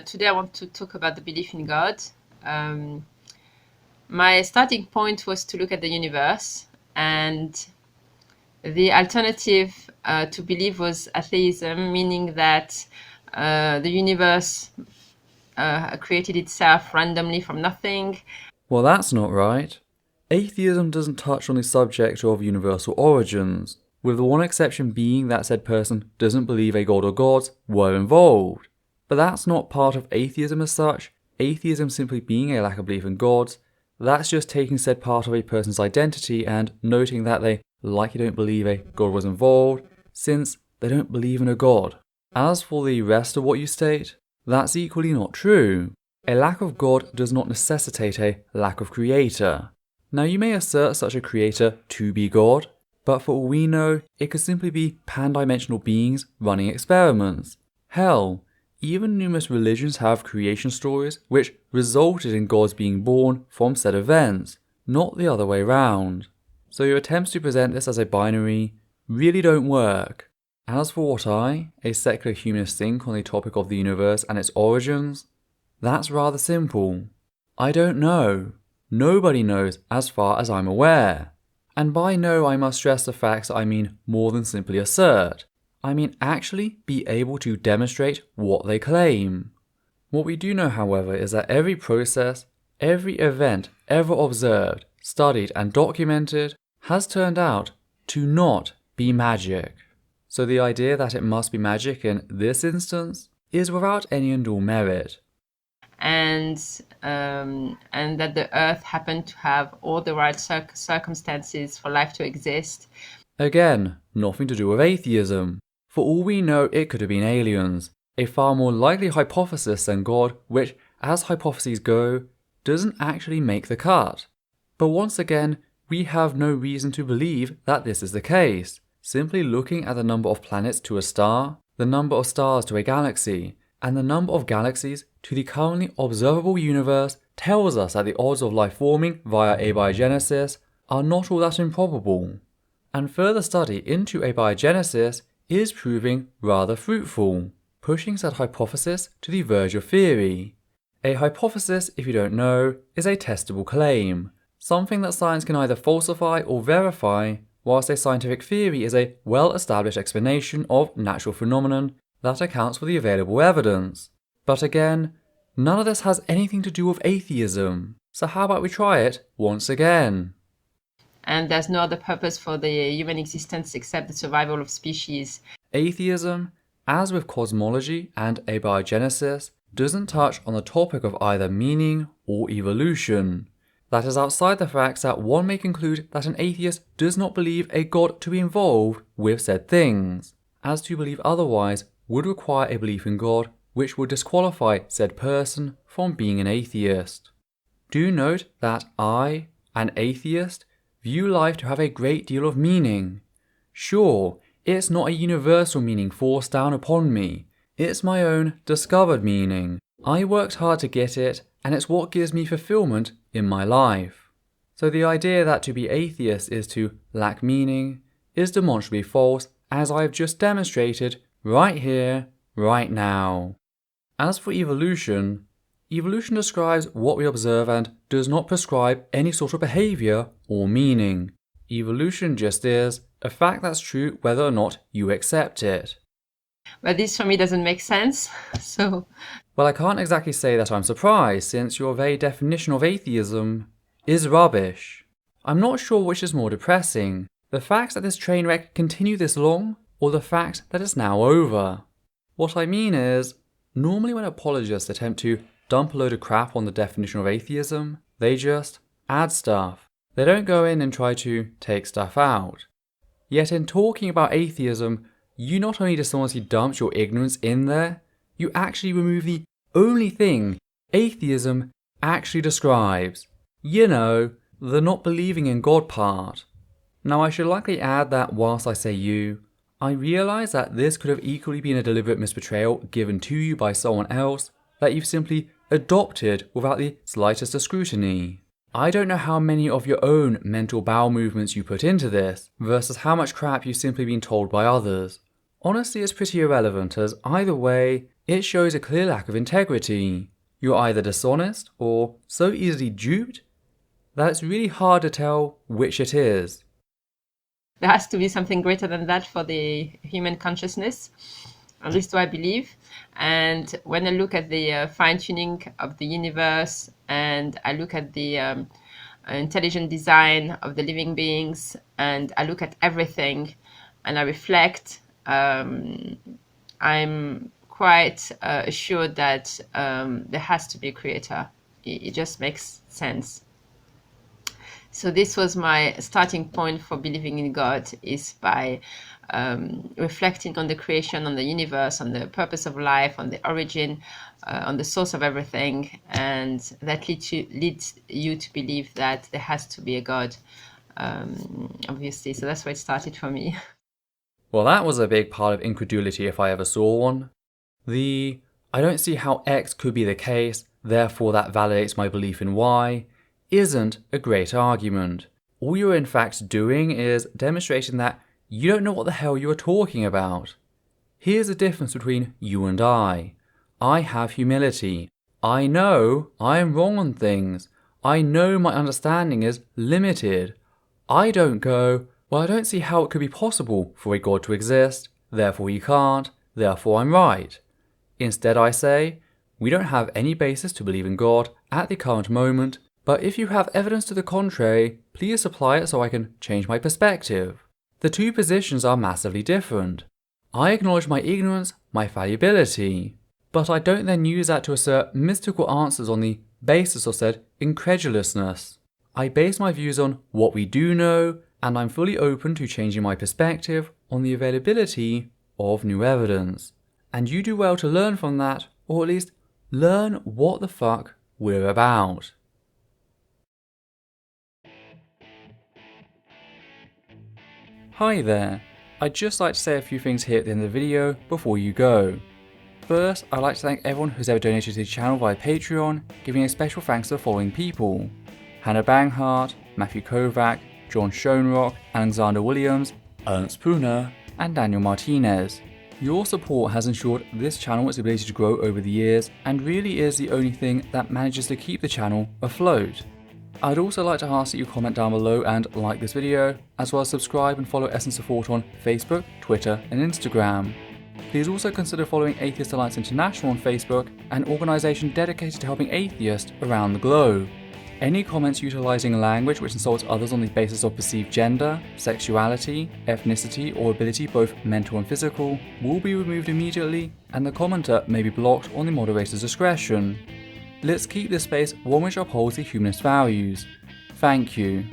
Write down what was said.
Today I want to talk about the belief in God. My starting point was to look at the universe, and the alternative to belief was atheism, meaning that the universe created itself randomly from nothing. Well, that's not right. Atheism doesn't touch on the subject of universal origins, with the one exception being that said person doesn't believe a god or gods were involved. But that's not part of atheism as such. Atheism simply being a lack of belief in gods, that's just taking said part of a person's identity and noting that they likely don't believe a god was involved, since they don't believe in a god. As for the rest of what you state, that's equally not true. A lack of God does not necessitate a lack of creator. Now you may assert such a creator to be God, but for all we know, it could simply be pan-dimensional beings running experiments. Hell, even numerous religions have creation stories which resulted in gods being born from said events, not the other way round. So your attempts to present this as a binary really don't work. As for what I, a secular humanist, think on the topic of the universe and its origins, that's rather simple. I don't know. Nobody knows as far as I'm aware. And by know I must stress the facts that I mean more than simply assert. I mean actually be able to demonstrate what they claim. What we do know, however, is that every process, every event ever observed, studied and documented has turned out to not be magic. So the idea that it must be magic in this instance is without any and all merit. And that the earth happened to have all the right circumstances for life to exist. Again, nothing to do with atheism. For all we know, it could have been aliens, a far more likely hypothesis than God, which, as hypotheses go, doesn't actually make the cut. But once again, we have no reason to believe that this is the case. Simply looking at the number of planets to a star, the number of stars to a galaxy, and the number of galaxies to the currently observable universe tells us that the odds of life forming via abiogenesis are not all that improbable. And further study into abiogenesis is proving rather fruitful, pushing said hypothesis to the verge of theory. A hypothesis, if you don't know, is a testable claim, something that science can either falsify or verify, whilst a scientific theory is a well-established explanation of natural phenomenon that accounts for the available evidence. But again, none of this has anything to do with atheism, so how about we try it once again? And there's no other purpose for the human existence except the survival of species. Atheism, as with cosmology and abiogenesis, doesn't touch on the topic of either meaning or evolution. That is outside the facts that one may conclude that an atheist does not believe a god to be involved with said things, as to believe otherwise would require a belief in God which would disqualify said person from being an atheist. Do note that I, an atheist, view life to have a great deal of meaning. Sure, it's not a universal meaning forced down upon me, it's my own discovered meaning. I worked hard to get it, and it's what gives me fulfillment in my life. So the idea that to be atheist is to lack meaning is demonstrably false, as I've just demonstrated right here, right now. As for evolution, evolution describes what we observe and does not prescribe any sort of behaviour or meaning. Evolution just is a fact that's true whether or not you accept it. But this for me doesn't make sense, so... Well, I can't exactly say that I'm surprised, since your very definition of atheism is rubbish. I'm not sure which is more depressing, the fact that this train wreck continued this long, or the fact that it's now over. What I mean is, normally when apologists attempt to dump a load of crap on the definition of atheism, they just add stuff. They don't go in and try to take stuff out. Yet in talking about atheism, you not only dishonestly dump your ignorance in there, you actually remove the only thing atheism actually describes. You know, the not believing in God part. Now I should likely add that whilst I say you, I realise that this could have equally been a deliberate misportrayal given to you by someone else that you've simply adopted without the slightest of scrutiny. I don't know how many of your own mental bowel movements you put into this versus how much crap you've simply been told by others. Honestly, it's pretty irrelevant, as either way, it shows a clear lack of integrity. You're either dishonest or so easily duped that it's really hard to tell which it is. There has to be something greater than that for the human consciousness, at least I believe. And when I look at the fine-tuning of the universe, and I look at the intelligent design of the living beings, and I look at everything, and I reflect, I'm quite assured that there has to be a creator. It just makes sense. So this was my starting point for believing in God, is by reflecting on the creation, on the universe, on the purpose of life, on the origin, on the source of everything, and that leads you to believe that there has to be a God, obviously. So that's where it started for me. Well, that was a big part of incredulity if I ever saw one. I don't see how X could be the case, therefore that validates my belief in Y, isn't a great argument. All you're in fact doing is demonstrating that you don't know what the hell you are talking about. Here's the difference between you and I. I have humility. I know I am wrong on things. I know my understanding is limited. I don't go, well, I don't see how it could be possible for a God to exist, therefore he can't, therefore I'm right. Instead I say, we don't have any basis to believe in God at the current moment, but if you have evidence to the contrary, please supply it so I can change my perspective. The two positions are massively different. I acknowledge my ignorance, my fallibility, but I don't then use that to assert mystical answers on the basis of said incredulousness. I base my views on what we do know, and I'm fully open to changing my perspective on the availability of new evidence. And you do well to learn from that, or at least learn what the fuck we're about. Hi there, I'd just like to say a few things here at the end of the video before you go. First, I'd like to thank everyone who's ever donated to the channel via Patreon, giving a special thanks to the following people: Hannah Banghart, Matthew Kovac, John Schoenrock, Alexander Williams, Ernst Pruner, and Daniel Martinez. Your support has ensured this channel its ability to grow over the years, and really is the only thing that manages to keep the channel afloat. I'd also like to ask that you comment down below and like this video, as well as subscribe and follow Essence of Thought on Facebook, Twitter and Instagram. Please also consider following Atheist Alliance International on Facebook, an organisation dedicated to helping atheists around the globe. Any comments utilising language which insults others on the basis of perceived gender, sexuality, ethnicity or ability, both mental and physical, will be removed immediately, and the commenter may be blocked on the moderator's discretion. Let's keep this space one which upholds the humanist values. Thank you.